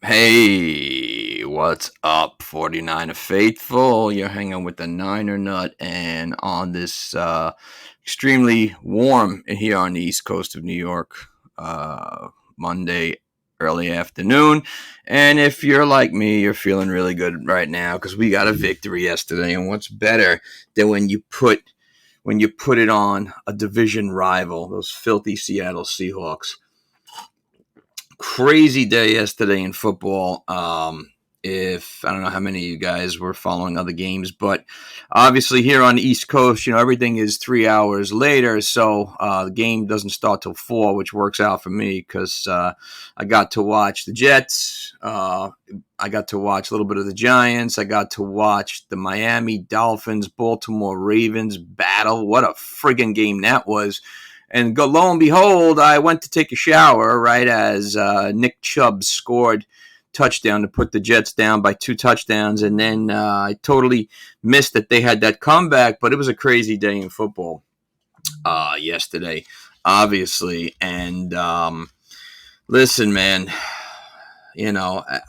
Hey, what's up, 49er Faithful? You're hanging with the Niner Nut, and on this extremely warm here on the East Coast of New York, Monday early afternoon. And if you're like me, you're feeling really good right now because we got a victory yesterday. And what's better than when you put it on a division rival, those filthy Seattle Seahawks? Crazy day yesterday in football. If I don't know how many of you guys were following other games, but obviously here on the East Coast, everything is 3 hours later, so the game doesn't start till 4, which works out for me because I got to watch the Jets. I got to watch a little bit of the Giants. I got to watch the Miami Dolphins, Baltimore Ravens battle. What a friggin' game that was! And lo and behold, I went to take a shower right as Nick Chubb scored touchdown to put the Jets down by 2 touchdowns. And then I totally missed that they had that comeback, but it was a crazy day in football yesterday, obviously. And listen, man,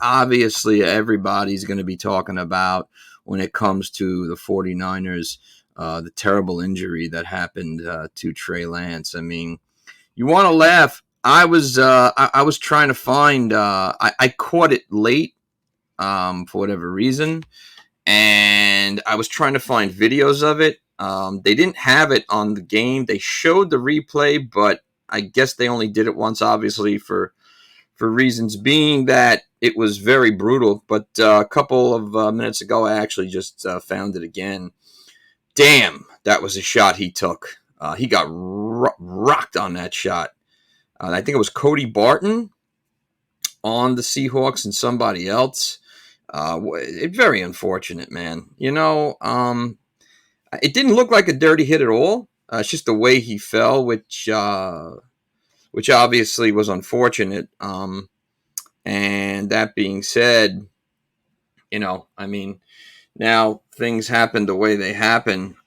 obviously everybody's going to be talking about when it comes to the 49ers, the terrible injury that happened to Trey Lance. I mean, you want to laugh. I was trying to find. I caught it late for whatever reason, and I was trying to find videos of it. They didn't have it on the game. They showed the replay, but I guess they only did it once, obviously for reasons being that it was very brutal. But a couple of minutes ago, I actually just found it again. Damn, that was a shot he took. He got rocked on that shot. I think it was Cody Barton on the Seahawks and somebody else. It's very unfortunate, man. It didn't look like a dirty hit at all. It's just the way he fell, which obviously was unfortunate. And that being said, I mean, now things happen the way they happen.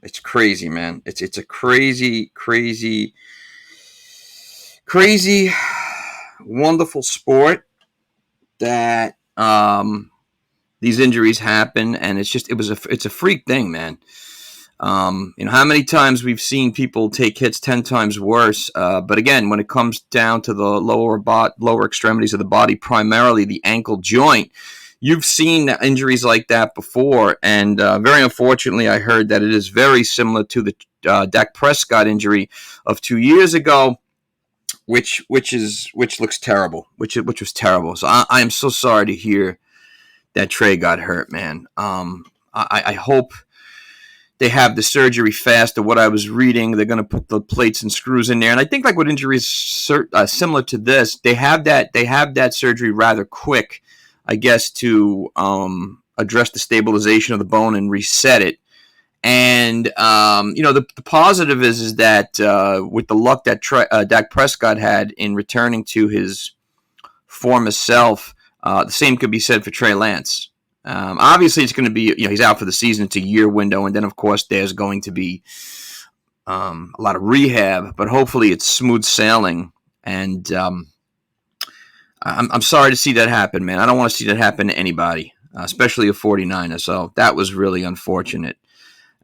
It's crazy, man. It's a crazy, crazy, crazy, wonderful sport that these injuries happen, and it's a freak thing, man. How many times we've seen people take hits 10 times worse. But again, when it comes down to the lower extremities of the body, primarily the ankle joint, you've seen injuries like that before. And very unfortunately, I heard that it is very similar to the Dak Prescott injury of 2 years ago, which looks terrible, which was terrible. So I am so sorry to hear that Trey got hurt, man. I hope they have the surgery fast. Or what I was reading, they're going to put the plates and screws in there. And I think like with injuries similar to this, they have that surgery rather quick, I guess, to address the stabilization of the bone and reset it. And the positive is that with the luck that Dak Prescott had in returning to his former self, the same could be said for Trey Lance. Obviously, it's going to be, he's out for the season. It's a year window. And then, of course, there's going to be a lot of rehab. But hopefully it's smooth sailing. And I'm sorry to see that happen, man. I don't want to see that happen to anybody, especially a 49er. So that was really unfortunate.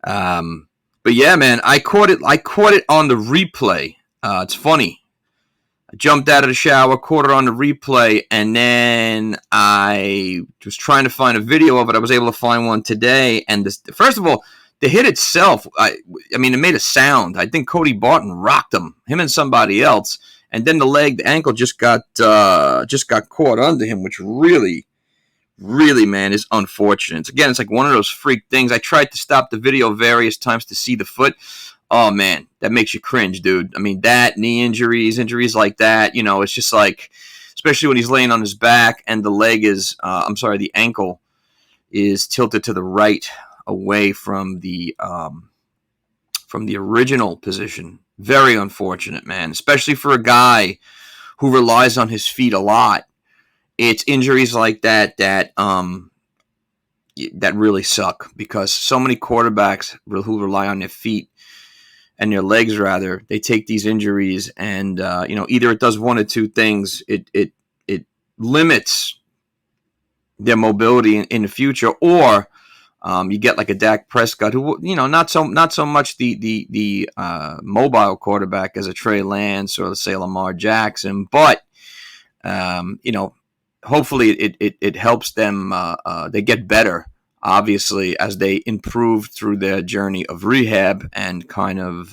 But yeah, man, I caught it on the replay. It's funny. I jumped out of the shower, caught it on the replay, and then I was trying to find a video of it. I was able to find one today. And first of all, the hit itself, I mean, it made a sound. I think Cody Barton rocked him and somebody else. And then the ankle just got caught under him, which really, really, man, is unfortunate. Again, it's like one of those freak things. I tried to stop the video various times to see the foot. Oh, man, that makes you cringe, dude. I mean, that, knee injuries like that, it's just like, especially when he's laying on his back and the ankle is tilted to the right away from the original position. Very unfortunate, man, especially for a guy who relies on his feet a lot. It's injuries like that really suck because so many quarterbacks who rely on their feet and their legs, they take these injuries and either it does one or two things. It limits their mobility in the future, or you get like a Dak Prescott, who not so much the mobile quarterback as a Trey Lance or let's say Lamar Jackson, but hopefully it helps them. They get better, obviously, as they improve through their journey of rehab and kind of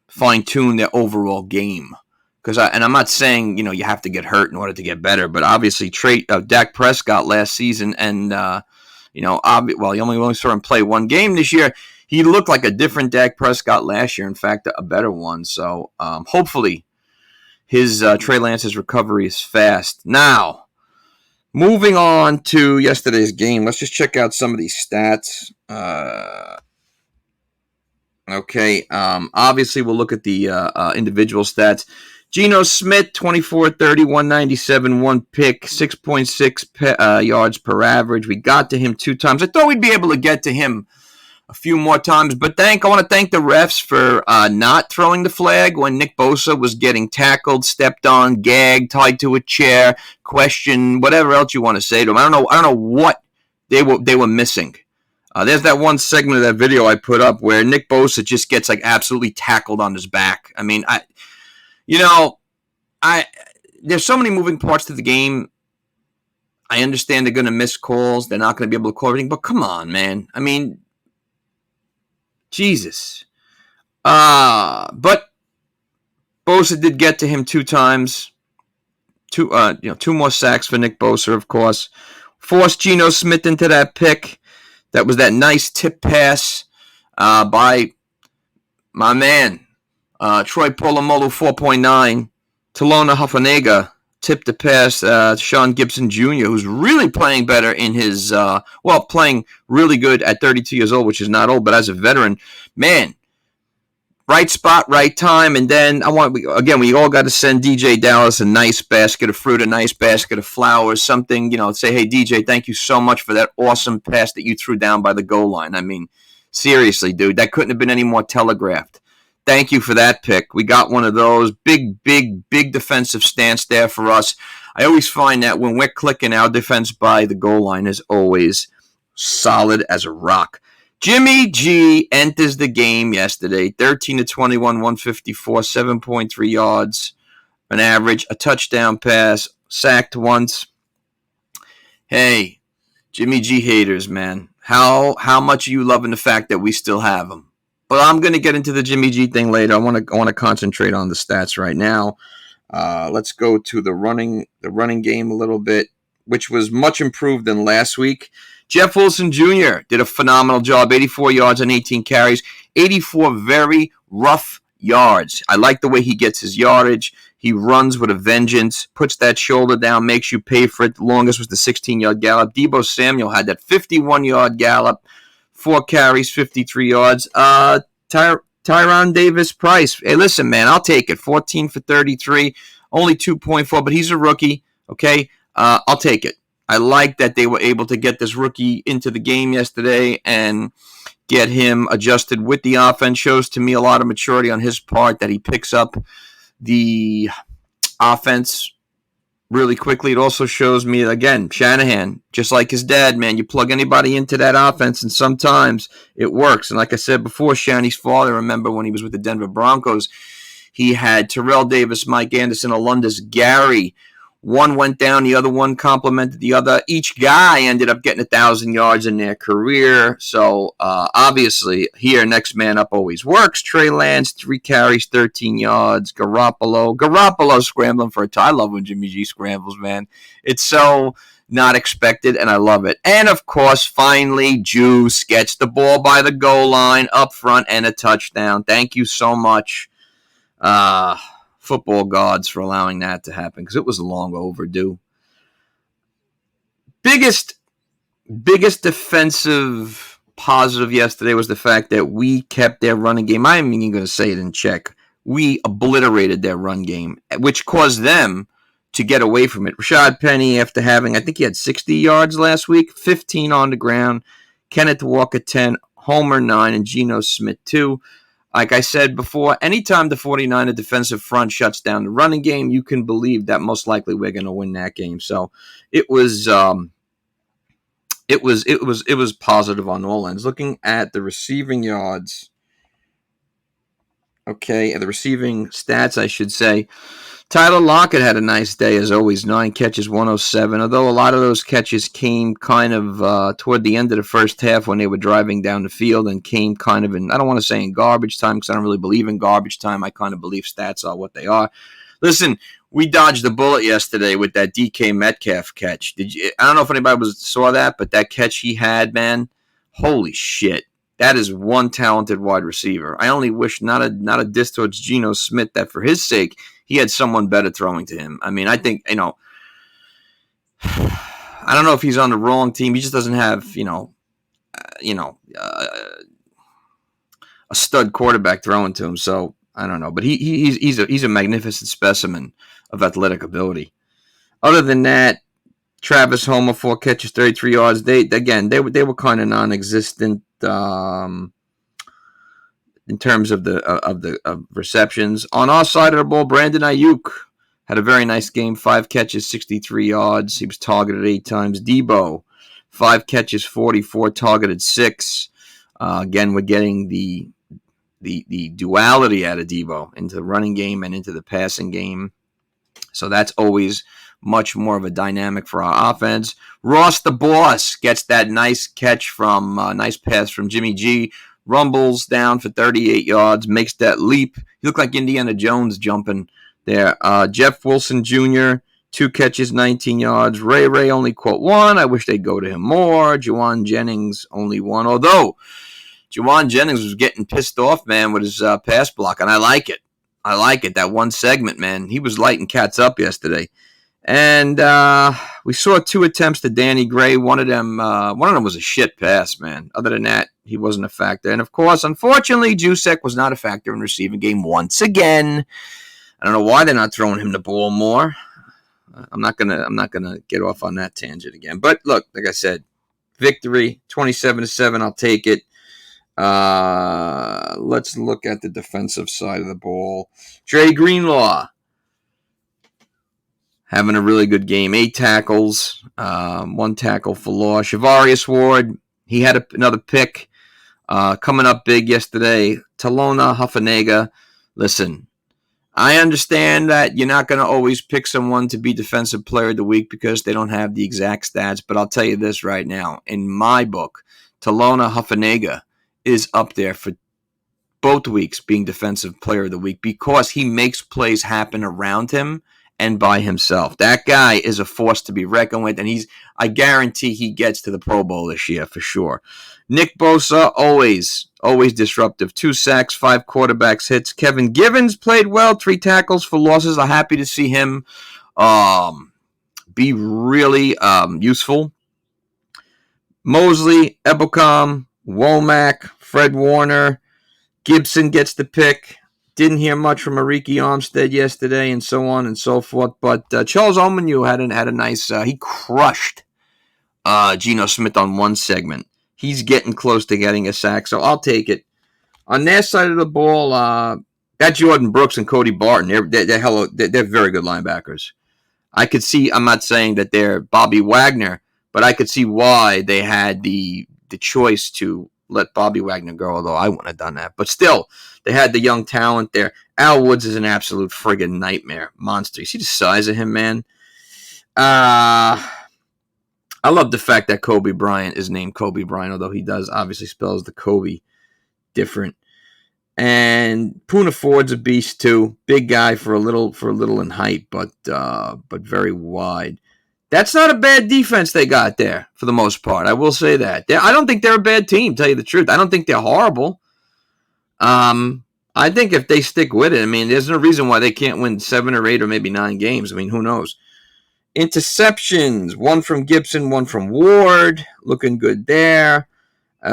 fine tune their overall game. Because I'm not saying you have to get hurt in order to get better, but obviously Dak Prescott last season, and you only saw him play one game this year. He looked like a different Dak Prescott last year. In fact, a better one. So hopefully, his Trey Lance's recovery is fast. Now, moving on to yesterday's game, let's just check out some of these stats. Okay, obviously we'll look at the individual stats. Geno Smith, 24-30, 197, one pick, 6.6 yards per average. We got to him 2 times. I thought we'd be able to get to him a few more times, but I want to thank the refs for not throwing the flag when Nick Bosa was getting tackled, stepped on, gagged, tied to a chair, questioned, whatever else you want to say to him. I don't know what they were missing. There's that one segment of that video I put up where Nick Bosa just gets like absolutely tackled on his back. I mean, there's so many moving parts to the game. I understand they're going to miss calls. They're not going to be able to call everything. But come on, man. I mean, Jesus. But Bosa did get to him 2 times. 2 more sacks for Nick Bosa, of course. Forced Geno Smith into that pick. That was that nice tip pass by my man, Troy Polamalu, 4.9. Talona Huffanega tipped the pass to Sean Gibson Jr., who's really playing better in his, playing really good at 32 years old, which is not old, but as a veteran, man, right spot, right time. And then we all got to send DJ Dallas a nice basket of fruit, a nice basket of flowers, something, say, hey, DJ, thank you so much for that awesome pass that you threw down by the goal line. I mean, seriously, dude, that couldn't have been any more telegraphed. Thank you for that pick. We got one of those. Big defensive stance there for us. I always find that when we're clicking, our defense by the goal line is always solid as a rock. Jimmy G enters the game yesterday. 13-21, 154, 7.3 yards, an average, a touchdown pass, sacked once. Hey, Jimmy G haters, man. How much are you loving the fact that we still have him? But I'm going to get into the Jimmy G thing later. I want to concentrate on the stats right now. Let's go to the running game a little bit, which was much improved than last week. Jeff Wilson Jr. did a phenomenal job, 84 yards on 18 carries, 84 very rough yards. I like the way he gets his yardage. He runs with a vengeance, puts that shoulder down, makes you pay for it. The longest was the 16-yard gallop. Deebo Samuel had that 51-yard gallop. 4 carries, 53 yards. Tyron Davis-Price. Hey, listen, man, I'll take it. 14 for 33, only 2.4, but he's a rookie, okay? I'll take it. I like that they were able to get this rookie into the game yesterday and get him adjusted with the offense. Shows to me a lot of maturity on his part, that he picks up the offense really quickly. It also shows me, again, Shanahan, just like his dad, man, you plug anybody into that offense and sometimes it works. And like I said before, Shanny's father, remember when he was with the Denver Broncos, he had Terrell Davis, Mike Anderson, Alundis, Gary. One went down, the other one complimented the other. Each guy ended up getting 1,000 yards in their career. So obviously here, next man up always works. Trey Lance, 3 carries, 13 yards. Garoppolo scrambling for a tie. I love when Jimmy G scrambles, man. It's so not expected, and I love it. And, of course, finally, Juice gets the ball by the goal line up front and a touchdown. Thank you so much, football gods, for allowing that to happen, because it was long overdue. Biggest defensive positive yesterday was the fact that we kept their running game. I'm even going to say it in check. We obliterated their run game, which caused them to get away from it. Rashad Penny, after having, I think he had 60 yards last week, 15 on the ground. Kenneth Walker, 10. Homer, 9. And Geno Smith, 2. Like I said before, anytime the 49er defensive front shuts down the running game, you can believe that most likely we're going to win that game. So it was positive on all ends. Looking at the receiving yards, okay, the receiving stats, I should say. Tyler Lockett had a nice day as always. 9 catches, 107. Although a lot of those catches came kind of toward the end of the first half when they were driving down the field and came kind of in, I don't want to say in garbage time because I don't really believe in garbage time. I kind of believe stats are what they are. Listen, we dodged the bullet yesterday with that DK Metcalf catch. I don't know if anybody saw that, but that catch he had, man, holy shit. That is one talented wide receiver. I only wish not a diss towards Geno Smith that for his sake he had someone better throwing to him. I mean, I think, I don't know if he's on the wrong team. He just doesn't have, a stud quarterback throwing to him. So I don't know, but he's a magnificent specimen of athletic ability. Other than that, Travis Homer, 4 catches, 33 yards. They were kind of non-existent in terms of the receptions. On our side of the ball, Brandon Ayuk had a very nice game. 5 catches, 63 yards. He was targeted 8 times. Debo, 5 catches, 44, targeted 6. Again, we're getting the duality out of Debo into the running game and into the passing game. So that's always much more of a dynamic for our offense. Ross the Boss gets that nice catch from nice pass from Jimmy G. Rumbles down for 38 yards, makes that leap. He looked like Indiana Jones jumping there. Jeff Wilson Jr., 2 catches, 19 yards. Ray only caught 1. I wish they'd go to him more. Juwan Jennings only 1. Although Juwan Jennings was getting pissed off, man, with his pass block, and I like it. That one segment, man. He was lighting cats up yesterday. And we saw 2 attempts to Danny Gray. One of them was a shit pass, man. Other than that, he wasn't a factor. And of course, unfortunately, Juszczyk was not a factor in receiving game once again. I don't know why they're not throwing him the ball more. I'm not gonna get off on that tangent again. But look, like I said, victory, 27-7. I'll take it. Let's look at the defensive side of the ball. Dre Greenlaw having a really good game. 8 tackles, 1 tackle for loss. Shavarius Ward, he had another pick coming up big yesterday. Talona Huffanega, listen, I understand that you're not going to always pick someone to be Defensive Player of the Week because they don't have the exact stats, but I'll tell you this right now. In my book, Talona Huffanega is up there for both weeks being Defensive Player of the Week because he makes plays happen around him and by himself. That guy is a force to be reckoned with, and I guarantee he gets to the Pro Bowl this year for sure. Nick Bosa, always disruptive. 2 sacks, 5 quarterbacks hits. Kevin Givens played well, 3 tackles for losses. I'm happy to see him be really useful. Mosley, Ebukam, Womack, Fred Warner, Gibson gets the pick. Didn't hear much from Ariki Armstead yesterday and so on and so forth. But Charles Omenihu had a nice he crushed Geno Smith on one segment. He's getting close to getting a sack, so I'll take it. On their side of the ball, that Jordan Brooks and Cody Barton, they're very good linebackers. I could see, I'm not saying that they're Bobby Wagner, but I could see why they had the choice to let Bobby Wagner go, although I wouldn't have done that. But still, they had the young talent there. Al Woods is an absolute friggin' nightmare monster. You see the size of him, man? I love the fact that Kobe Bryant is named Kobe Bryant, although he does obviously spells the Kobe different. And Poona Ford's a beast too. Big guy for a little in height, but very wide. That's not a bad defense they got there for the most part. I will say that. I don't think they're a bad team, tell you the truth. I don't think they're horrible. I think if they stick with it, I mean, there's no reason why they can't win 7 or 8 or maybe 9 games. I mean, who knows? Interceptions, 1 from Gibson, 1 from Ward. Looking good there. Ray,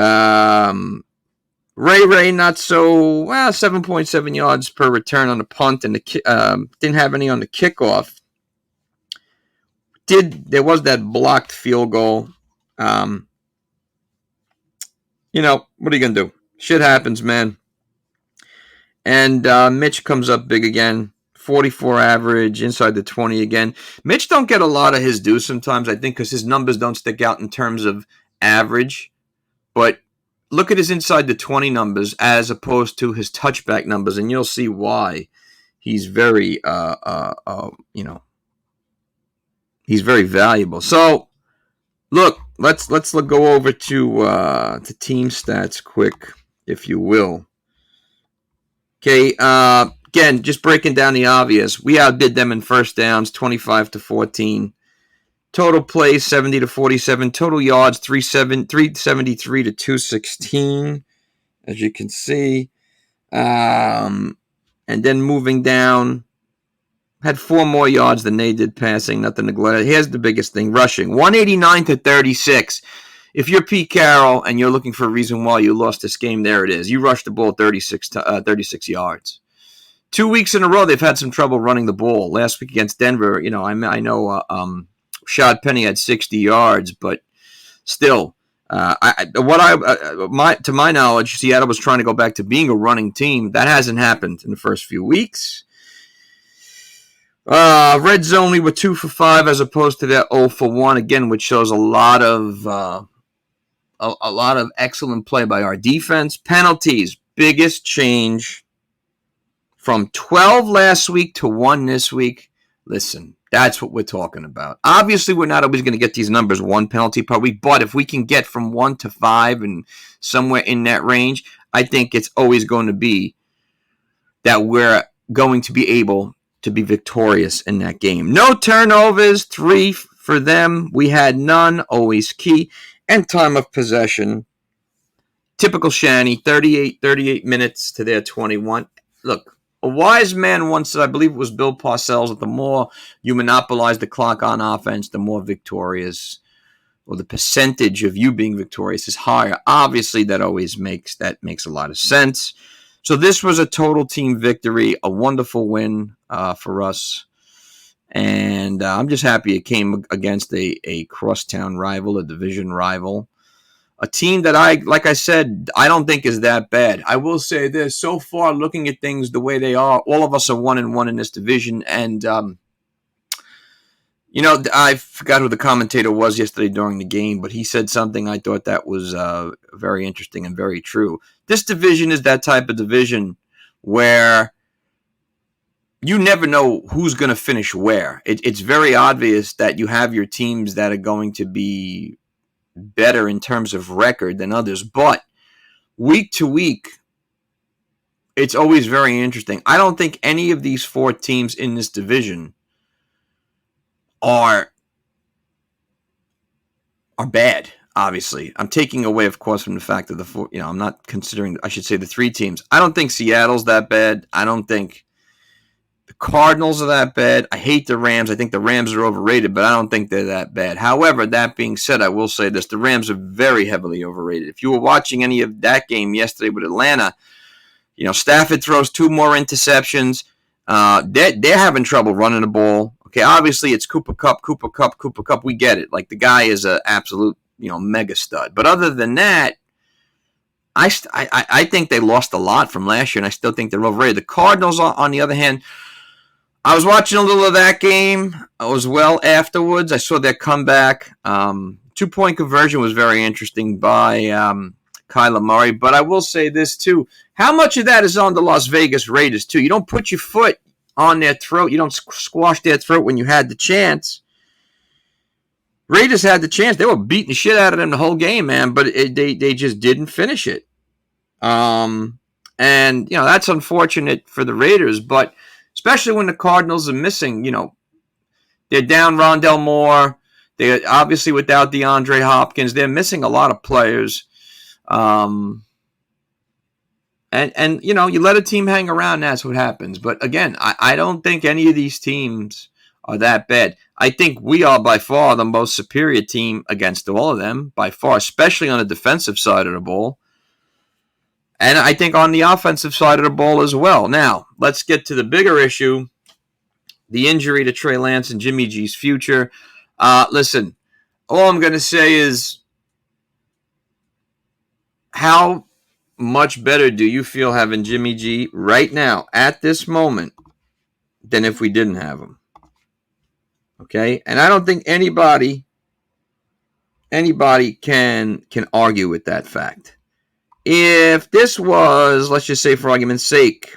not so well. 7.7 yards per return on the punt, and didn't have any on the kickoff. There was that blocked field goal. What are you gonna do? Shit happens, man. And Mitch comes up big again. 44 average, inside the 20 again. Mitch don't get a lot of his due sometimes, I think, because his numbers don't stick out in terms of average. But look at his inside the 20 numbers as opposed to his touchback numbers, and you'll see why he's very, he's very valuable. So, look, let's go over to team stats quick, if you will. Okay, again, just breaking down the obvious. We outdid them in first downs, 25-14. Total plays, 70-47. Total yards, 373 to 216, as you can see. And then moving down, had 4 more yards than they did passing. Nothing to glare. Here's the biggest thing, rushing. 189 to 36. If you're Pete Carroll and you're looking for a reason why you lost this game, there it is. You rushed the ball 36 yards. 2 weeks in a row, they've had some trouble running the ball. Last week against Denver, I know Rashad Penny had 60 yards, but still, to my knowledge, Seattle was trying to go back to being a running team. That hasn't happened in the first few weeks. Red zone, we were 2 for 5 as opposed to that 0 for 1 again, which shows a lot of excellent play by our defense. Penalties, biggest change from 12 last week to 1 this week. Listen, that's what we're talking about. Obviously, we're not always going to get these numbers 1 penalty per week, but if we can get from 1 to 5 and somewhere in that range, I think it's always going to be that we're going to be able to be victorious in that game. No turnovers, 3 for them. We had none, always key. And time of possession, typical Shanny, 38 minutes to their 21. Look, a wise man once said, I believe it was Bill Parcells, that the more you monopolize the clock on offense, the more victorious, or the percentage of you being victorious is higher. Obviously, that makes a lot of sense. So this was a total team victory, a wonderful win for us. And I'm just happy it came against a crosstown rival, a division rival. A team that like I said, I don't think is that bad. I will say this, so far, looking at things the way they are, all of us are 1-1 in this division. And, I forgot who the commentator was yesterday during the game, but he said something I thought that was very interesting and very true. This division is that type of division where you never know who's going to finish where. It's very obvious that you have your teams that are going to be better in terms of record than others, but week to week, it's always very interesting. I don't think any of these 4 teams in this division are bad. Obviously, I'm taking away, of course, from the fact that I'm not considering, I should say, the 3 teams. I don't think Seattle's that bad. I don't think the Cardinals are that bad. I hate the Rams. I think the Rams are overrated, but I don't think they're that bad. However, that being said, I will say this. The Rams are very heavily overrated. If you were watching any of that game yesterday with Atlanta, Stafford throws 2 more interceptions. They're having trouble running the ball. Okay, obviously it's Cooper Kupp. We get it. Like, the guy is an absolute, mega stud. But other than that, I think they lost a lot from last year, and I still think they're overrated. The Cardinals, on the other hand, I was watching a little of that game as well afterwards. I saw their comeback. 2-point conversion was very interesting by Kyler Murray. But I will say this, too. How much of that is on the Las Vegas Raiders, too? You don't put your foot on their throat. You don't squash their throat when you had the chance. Raiders had the chance. They were beating the shit out of them the whole game, man. But they just didn't finish it. And, that's unfortunate for the Raiders. But especially when the Cardinals are missing, they're down Rondell Moore. They're obviously without DeAndre Hopkins. They're missing a lot of players. And you let a team hang around, that's what happens. But again, I don't think any of these teams are that bad. I think we are by far the most superior team against all of them, by far, especially on the defensive side of the ball. And I think on the offensive side of the ball as well. Now, let's get to the bigger issue, the injury to Trey Lance and Jimmy G's future. Listen, all I'm going to say is how much better do you feel having Jimmy G right now at this moment than if we didn't have him? Okay, and I don't think anybody can argue with that fact. If this was, let's just say for argument's sake,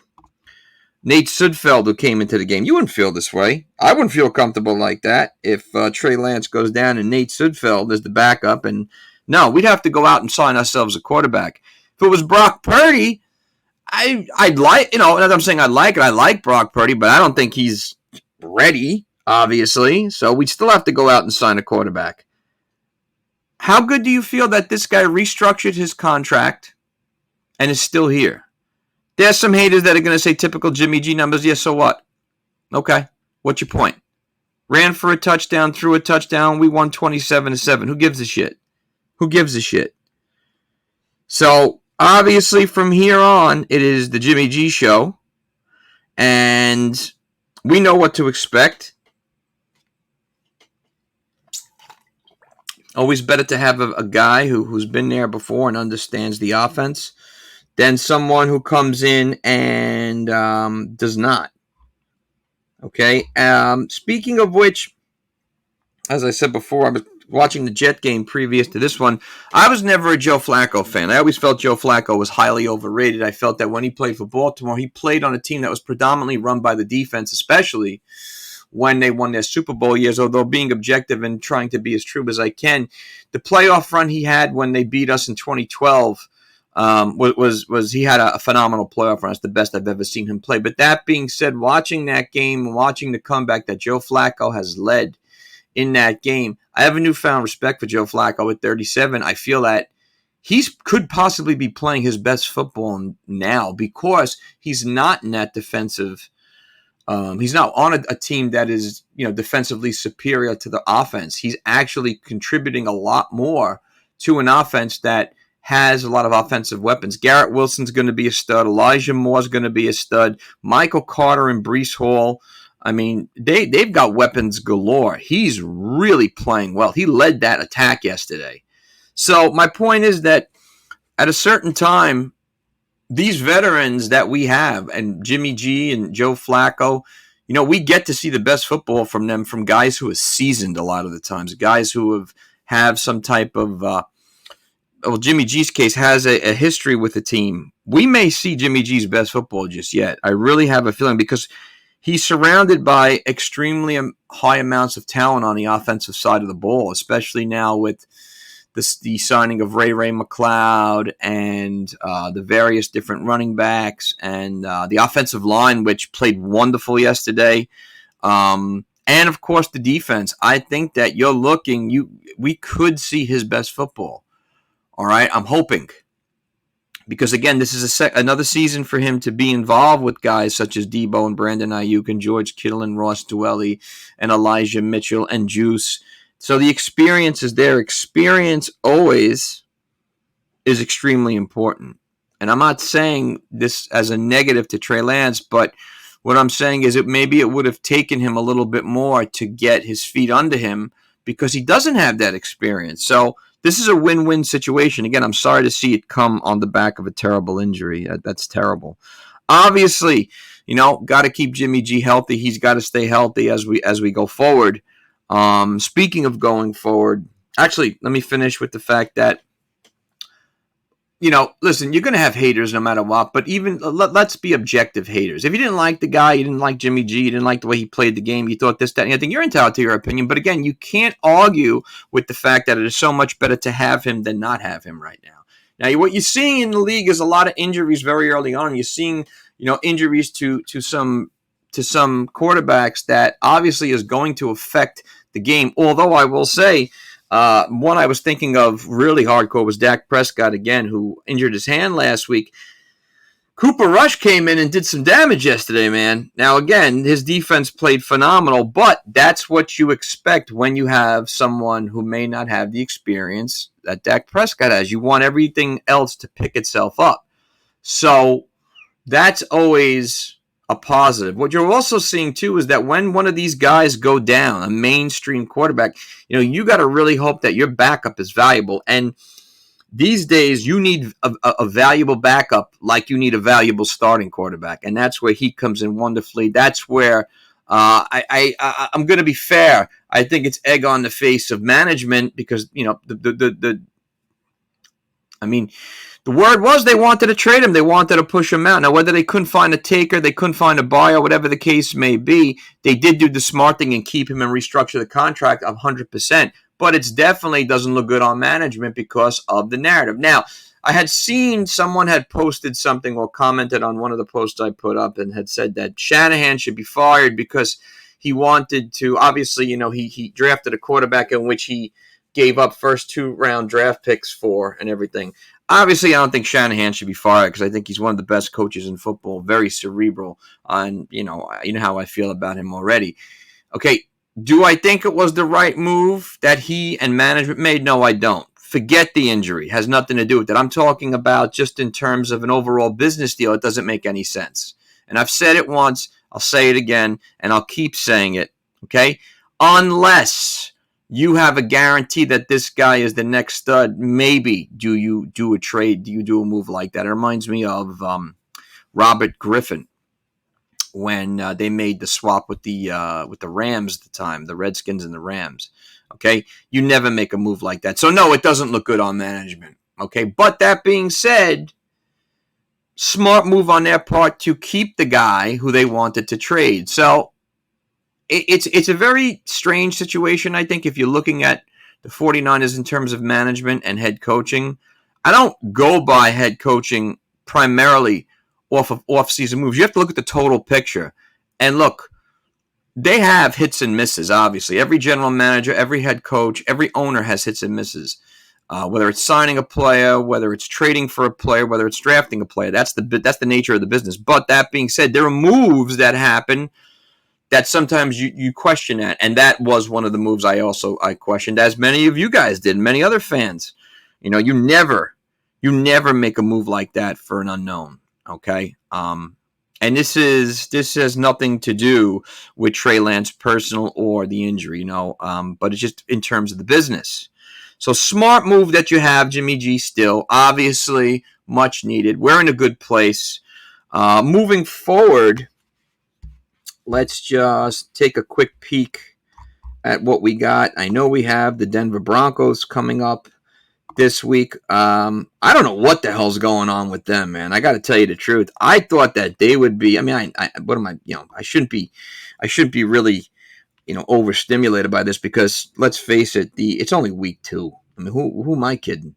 Nate Sudfeld who came into the game, you wouldn't feel this way. I wouldn't feel comfortable like that if Trey Lance goes down and Nate Sudfeld is the backup. And no, we'd have to go out and sign ourselves a quarterback. If it was Brock Purdy, I'd like, as I'm saying, I'd like it. I like Brock Purdy, but I don't think he's ready, obviously. So we'd still have to go out and sign a quarterback. How good do you feel that this guy restructured his contract and is still here? There's some haters that are going to say typical Jimmy G numbers. Yeah, so what? Okay, what's your point? Ran for a touchdown, threw a touchdown. We won 27-7. Who gives a shit? Who gives a shit? So, obviously, from here on, it is the Jimmy G show. And we know what to expect. Always better to have a guy who's been there before and understands the offense than someone who comes in and does not. Okay? Speaking of which, as I said before, I was watching the Jet game previous to this one. I was never a Joe Flacco fan. I always felt Joe Flacco was highly overrated. I felt that when he played for Baltimore, he played on a team that was predominantly run by the defense, especially when they won their Super Bowl years, although being objective and trying to be as true as I can, the playoff run he had when they beat us in 2012 was he had a phenomenal playoff run. It's the best I've ever seen him play. But that being said, watching that game, watching the comeback that Joe Flacco has led in that game, I have a newfound respect for Joe Flacco at 37. I feel that he could possibly be playing his best football now because he's not in that defensive. He's not on a team that is, defensively superior to the offense. He's actually contributing a lot more to an offense that has a lot of offensive weapons. Garrett Wilson's going to be a stud. Elijah Moore's going to be a stud. Michael Carter and Breece Hall. I mean, they've got weapons galore. He's really playing well. He led that attack yesterday. So my point is that at a certain time, these veterans that we have, and Jimmy G and Joe Flacco, we get to see the best football from them, from guys who are seasoned a lot of the times, guys who have some type of, Jimmy G's case has a history with the team. We may see Jimmy G's best football just yet. I really have a feeling because he's surrounded by extremely high amounts of talent on the offensive side of the ball, especially now with the signing of Ray McLeod and the various different running backs and the offensive line, which played wonderful yesterday. And, of course, the defense. I think that we could see his best football. All right, I'm hoping. Because, again, this is another season for him to be involved with guys such as Debo and Brandon Ayuk and George Kittle and Ross Dwelley and Elijah Mitchell and Juice. So the experience is there. Experience always is extremely important. And I'm not saying this as a negative to Trey Lance, but what I'm saying is maybe it would have taken him a little bit more to get his feet under him because he doesn't have that experience. So this is a win-win situation. Again, I'm sorry to see it come on the back of a terrible injury. That's terrible. Obviously, got to keep Jimmy G healthy. He's got to stay healthy as we go forward. Speaking of going forward, actually, let me finish with the fact that, listen, you're going to have haters no matter what, but even let's be objective haters. If you didn't like the guy, you didn't like Jimmy G, you didn't like the way he played the game, you thought this, that, and the other thing, you're entitled to your opinion. But again, you can't argue with the fact that it is so much better to have him than not have him right now. Now, what you're seeing in the league is a lot of injuries very early on. You're seeing, injuries to some quarterbacks that obviously is going to affect the game. Although I will say, one I was thinking of really hardcore was Dak Prescott again, who injured his hand last week. Cooper Rush came in and did some damage yesterday, man. Now, again, his defense played phenomenal, but that's what you expect when you have someone who may not have the experience that Dak Prescott has. You want everything else to pick itself up. So that's always a positive. What you're also seeing, too, is that when one of these guys go down, a mainstream quarterback, you got to really hope that your backup is valuable. And These days, you need a valuable backup like you need a valuable starting quarterback, and that's where he comes in wonderfully. That's where I'm going to be fair. I think it's egg on the face of management because I mean, the word was they wanted to trade him. They wanted to push him out. Now, whether they couldn't find a taker, they couldn't find a buyer, whatever the case may be, they did do the smart thing and keep him and restructure the contract 100%. But it definitely doesn't look good on management because of the narrative. Now, I had seen someone had posted something or commented on one of the posts I put up and had said that Shanahan should be fired because he wanted to, obviously, he drafted a quarterback in which he gave up first 2-round draft picks for and everything. Obviously, I don't think Shanahan should be fired because I think he's one of the best coaches in football, very cerebral, and you know how I feel about him already. Okay, do I think it was the right move that he and management made? No, I don't. Forget the injury. It has nothing to do with it. I'm talking about just in terms of an overall business deal. It doesn't make any sense. And I've said it once. I'll say it again, and I'll keep saying it. Okay? Unless you have a guarantee that this guy is the next stud, maybe do you do a trade? Do you do a move like that? It reminds me of Robert Griffin when they made the swap with the Rams at the time, the Redskins and the Rams. Okay, you never make a move like that. So no, it doesn't look good on management. Okay, but that being said, smart move on their part to keep the guy who they wanted to trade. So it's a very strange situation, I think, if you're looking at the 49ers in terms of management and head coaching. I don't go by head coaching primarily off of off-season moves. You have to look at the total picture. And look, they have hits and misses, obviously. Every general manager, every head coach, every owner has hits and misses. Whether it's signing a player, whether it's trading for a player, whether it's drafting a player. That's the nature of the business. But that being said, there are moves that happen that sometimes you question that. And that was one of the moves I questioned, as many of you guys did, many other fans. You never make a move like that for an unknown. Okay. And this has nothing to do with Trey Lance personal or the injury, but it's just in terms of the business. So smart move that you have, Jimmy G, still. Obviously, much needed. We're in a good place. Moving forward, let's just take a quick peek at what we got. I know we have the Denver Broncos coming up this week. I don't know what the hell's going on with them, man. I got to tell you the truth. I thought that they would be. I mean, I shouldn't be really, overstimulated by this because let's face it, it's only week 2. I mean, who am I kidding?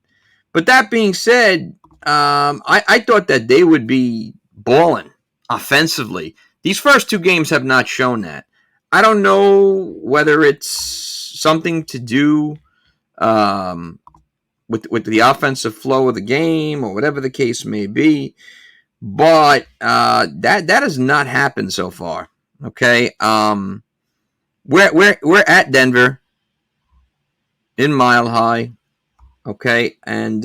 But that being said, I thought that they would be balling offensively. These first 2 games have not shown that. I don't know whether it's something to do with the offensive flow of the game or whatever the case may be, but that has not happened so far. Okay, we're at Denver in Mile High. Okay, and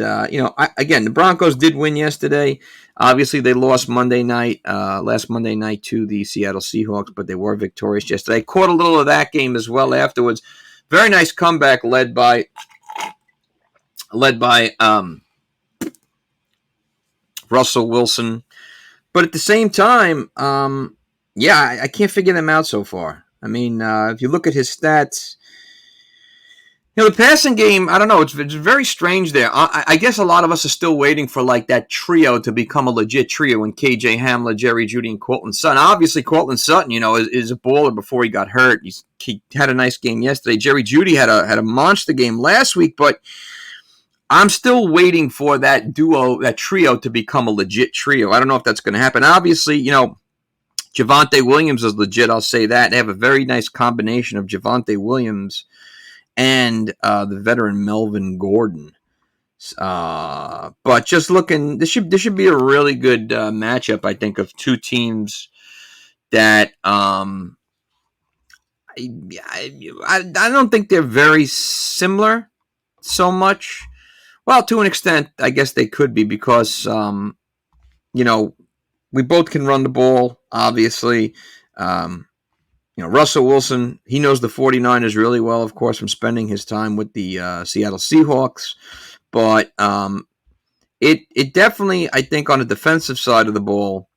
again, the Broncos did win yesterday. Obviously, they lost last Monday night to the Seattle Seahawks, but they were victorious yesterday. I caught a little of that game as well afterwards. Very nice comeback led by Russell Wilson. But at the same time, I can't figure them out so far. I mean, if you look at his stats, the passing game, I don't know, it's very strange there. I guess a lot of us are still waiting for like that trio to become a legit trio in KJ Hamler, Jerry Jeudy, and Courtland Sutton. Obviously, Courtland Sutton, is a baller before he got hurt. He had a nice game yesterday. Jerry Jeudy had a monster game last week, but I'm still waiting for that trio to become a legit trio. I don't know if that's going to happen. Obviously, Javonte Williams is legit, I'll say that. They have a very nice combination of Javonte Williams and the veteran Melvin Gordon. But just looking, this should be a really good matchup, I think, of 2 teams that I don't think they're very similar so much. Well, to an extent, I guess they could be because, we both can run the ball, obviously. Russell Wilson, he knows the 49ers really well, of course, from spending his time with the Seattle Seahawks. But it definitely, I think, on the defensive side of the ball,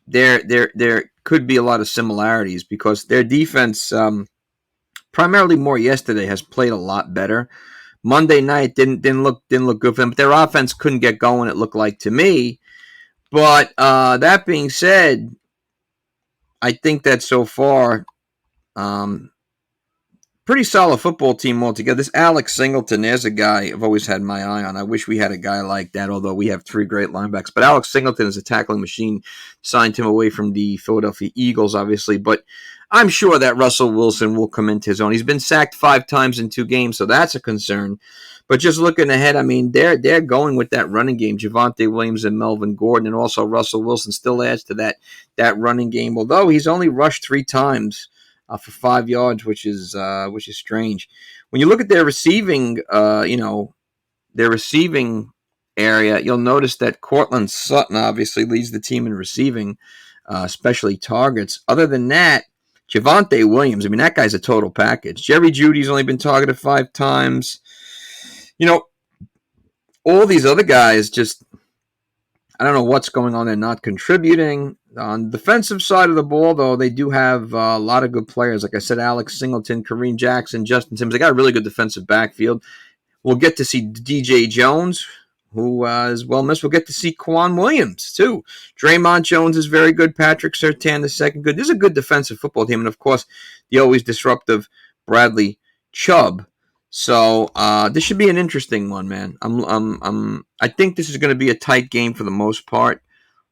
there could be a lot of similarities because their defense, primarily more yesterday, has played a lot better. Monday night didn't look good for them, but their offense couldn't get going. It looked like to me. But that being said, I think that so far, pretty solid football team altogether. This Alex Singleton, there's a guy I've always had my eye on. I wish we had a guy like that, although we have 3 great linebackers. But Alex Singleton is a tackling machine. Signed him away from the Philadelphia Eagles, obviously. But I'm sure that Russell Wilson will come into his own. He's been sacked 5 times in 2 games, so that's a concern. But just looking ahead, I mean, they're going with that running game. Javonte Williams and Melvin Gordon, and also Russell Wilson still adds to that running game. Although he's only rushed 3 times for 5 yards, which is strange. When you look at their receiving, their receiving area, you'll notice that Cortland Sutton obviously leads the team in receiving, especially targets. Other than that, Javonte Williams, I mean, that guy's a total package. Jerry Jeudy's only been targeted 5 times. All these other guys just, I don't know what's going on. They're not contributing. On the defensive side of the ball, though, they do have a lot of good players. Like I said, Alex Singleton, Kareem Jackson, Justin Simmons. They got a really good defensive backfield. We'll get to see DJ Jones, who is well missed. We'll get to see Quan Williams, too. Draymond Jones is very good. Patrick Surtain, the second good. This is a good defensive football team. And, of course, the always disruptive Bradley Chubb. So this should be an interesting one, man. I think this is going to be a tight game for the most part.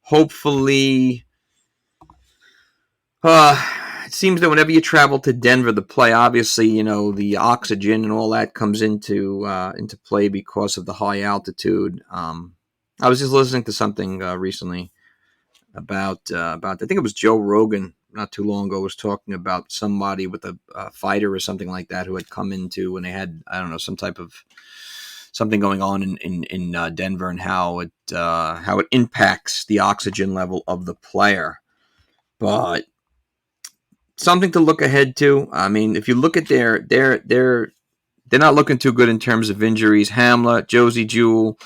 Hopefully, it seems that whenever you travel to Denver to play, obviously, the oxygen and all that comes into play because of the high altitude. I was just listening to something recently about I think it was Joe Rogan not too long ago was talking about somebody with a fighter or something like that who had come into when they had, I don't know, some type of something going on in Denver and how it impacts the oxygen level of the player. But something to look ahead to. I mean, if you look at they're not looking too good in terms of injuries. Hamler, Josie Jewell,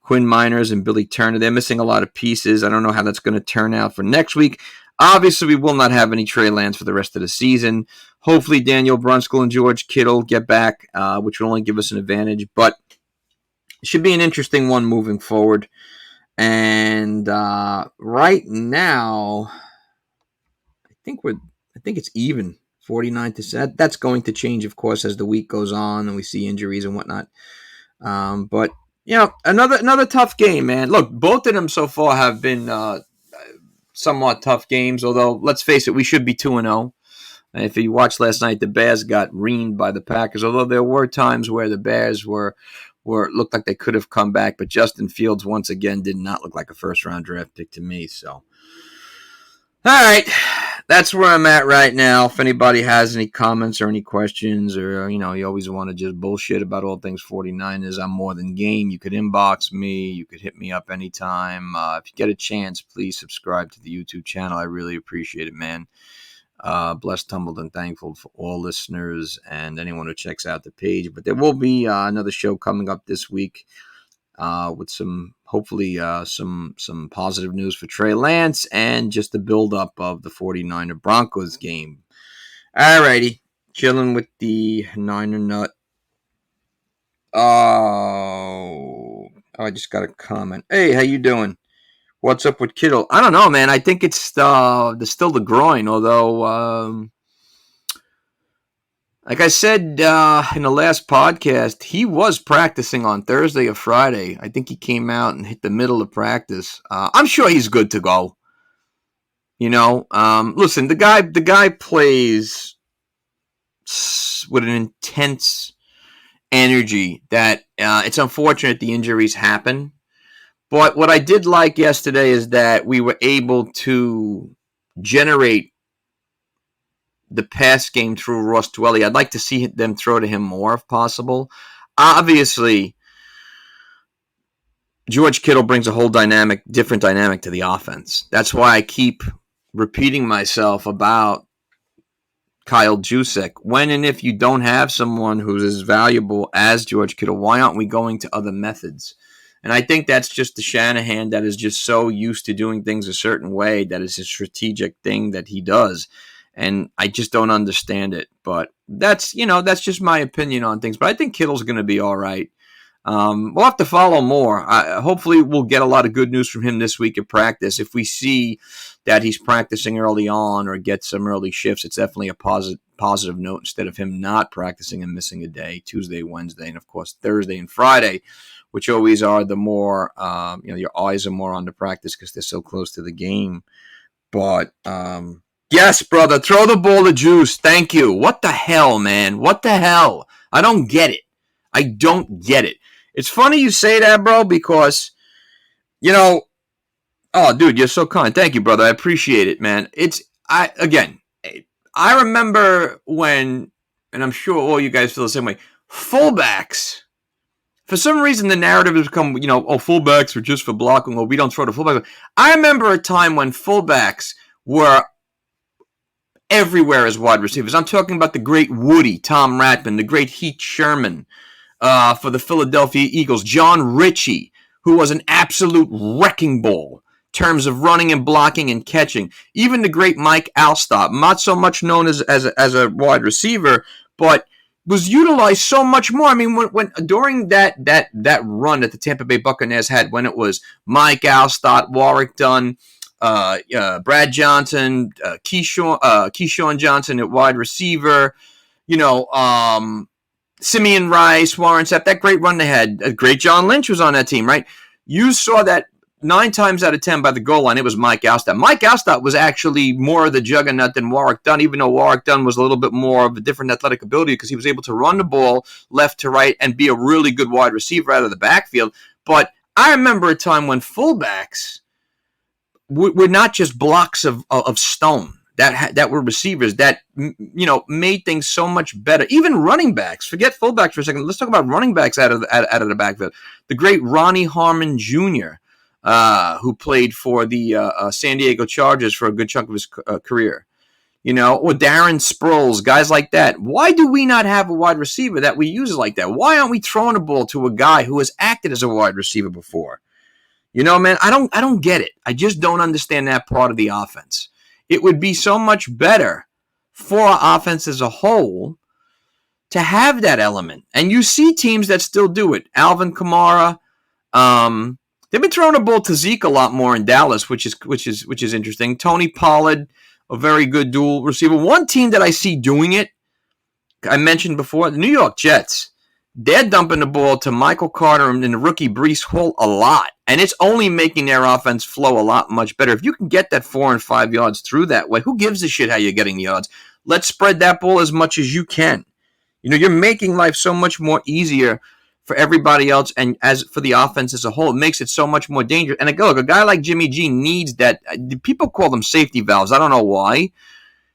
Quinn Miners, and Billy Turner, they're missing a lot of pieces. I don't know how that's going to turn out for next week. Obviously, we will not have any Trey Lance for the rest of the season. Hopefully, Daniel Brunskill and George Kittle get back, which will only give us an advantage. But it should be an interesting one moving forward. And right now, I think it's even 49-7. That's going to change, of course, as the week goes on and we see injuries and whatnot. But another tough game, man. Look, both of them so far have been somewhat tough games, although, let's face it, we should be 2-0. If you watched last night, the Bears got reamed by the Packers, although there were times where the Bears looked like they could have come back, but Justin Fields, once again, did not look like a first-round draft pick to me. So, all right, that's where I'm at right now. If anybody has any comments or any questions, or, you always want to just bullshit about all things 49ers, I'm more than game. You could inbox me. You could hit me up anytime. If you get a chance, please subscribe to the YouTube channel. I really appreciate it, man. Blessed, humbled, and thankful for all listeners and anyone who checks out the page. But there will be another show coming up this week with hopefully some positive news for Trey Lance and just the build-up of the 49er Broncos game. All righty. Chilling with the Niner Nut. Oh, I just got a comment. Hey, how you doing? What's up with Kittle? I don't know, man. I think it's still the groin, although, like I said in the last podcast, he was practicing on Thursday or Friday. I think he came out and hit the middle of practice. I'm sure he's good to go. Listen, the guy plays with an intense energy that it's unfortunate the injuries happen. But what I did like yesterday is that we were able to generate the pass game through Ross Dwelley. I'd like to see them throw to him more if possible. Obviously, George Kittle brings a whole different dynamic to the offense. That's why I keep repeating myself about Kyle Juszczyk. When and if you don't have someone who's as valuable as George Kittle, why aren't we going to other methods? And I think that's just the Shanahan that is just so used to doing things a certain way that is a strategic thing that he does. And I just don't understand it. But that's just my opinion on things. But I think Kittle's going to be all right. We'll have to follow more. Hopefully we'll get a lot of good news from him this week at practice. If we see that he's practicing early on or get some early shifts, it's definitely a positive note instead of him not practicing and missing a day, Tuesday, Wednesday, and of course Thursday and Friday, which always are the more, your eyes are more on the practice because they're so close to the game. But, yes, brother, throw the ball to Juice. Thank you. What the hell, man? What the hell? I don't get it. I don't get it. It's funny you say that, bro, because, oh, dude, you're so kind. Thank you, brother. I appreciate it, man. I remember when, and I'm sure all you guys feel the same way, fullbacks, for some reason the narrative has become, fullbacks are just for blocking, or we don't throw the fullbacks. I remember a time when fullbacks were everywhere as wide receivers. I'm talking about the great Woody, Tom Ratman, the great Heath Sherman, for the Philadelphia Eagles, John Ritchie, who was an absolute wrecking ball in terms of running and blocking and catching. Even the great Mike Alstott, not so much known as a wide receiver, but was utilized so much more. I mean, when during that run that the Tampa Bay Buccaneers had, when it was Mike Alstott, Warrick Dunn, Brad Johnson, Keyshawn Johnson at wide receiver, Simeon Rice, Warren Sapp, that great run they had. A great John Lynch was on that team, right? You saw that 9 times out of 10 by the goal line, it was Mike Alstott. Mike Alstott was actually more of the juggernaut than Warrick Dunn, even though Warrick Dunn was a little bit more of a different athletic ability because he was able to run the ball left to right and be a really good wide receiver out of the backfield. But I remember a time when fullbacks were not just blocks of stone. That were receivers that, made things so much better. Even running backs. Forget fullbacks for a second. Let's talk about running backs out of the backfield. The great Ronnie Harmon Jr., who played for the San Diego Chargers for a good chunk of his career. Or Darren Sproles, guys like that. Why do we not have a wide receiver that we use like that? Why aren't we throwing a ball to a guy who has acted as a wide receiver before? Man, I don't get it. I just don't understand that part of the offense. It would be so much better for our offense as a whole to have that element. And you see teams that still do it. Alvin Kamara, they've been throwing the ball to Zeke a lot more in Dallas, which is interesting. Tony Pollard, a very good dual receiver. One team that I see doing it, I mentioned before, the New York Jets. They're dumping the ball to Michael Carter and the rookie Breece Hall a lot. And it's only making their offense flow a lot much better. If you can get that 4 and 5 yards through that way, who gives a shit how you're getting the yards? Let's spread that ball as much as you can. You're making life so much more easier for everybody else, and as for the offense as a whole, it makes it so much more dangerous. And look, a guy like Jimmy G needs that. People call them safety valves. I don't know why.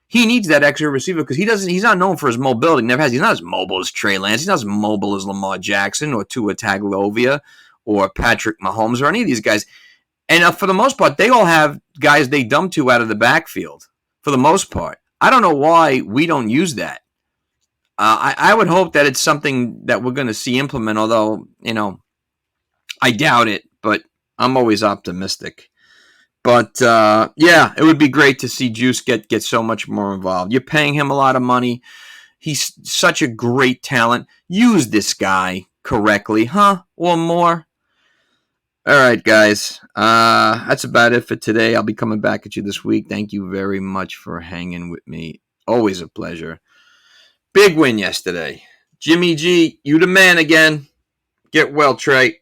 He needs that extra receiver because he's not known for his mobility. Never has. He's not as mobile as Trey Lance. He's not as mobile as Lamar Jackson or Tua Tagovailoa or Patrick Mahomes or any of these guys. And for the most part, they all have guys they dump to out of the backfield. For the most part, I don't know why we don't use that. I would hope that it's something that we're going to see implement. Although I doubt it, but I'm always optimistic. But, it would be great to see Juice get so much more involved. You're paying him a lot of money. He's such a great talent. Use this guy correctly, huh? Or more. All right, guys. That's about it for today. I'll be coming back at you this week. Thank you very much for hanging with me. Always a pleasure. Big win yesterday. Jimmy G, you the man again. Get well, Trey.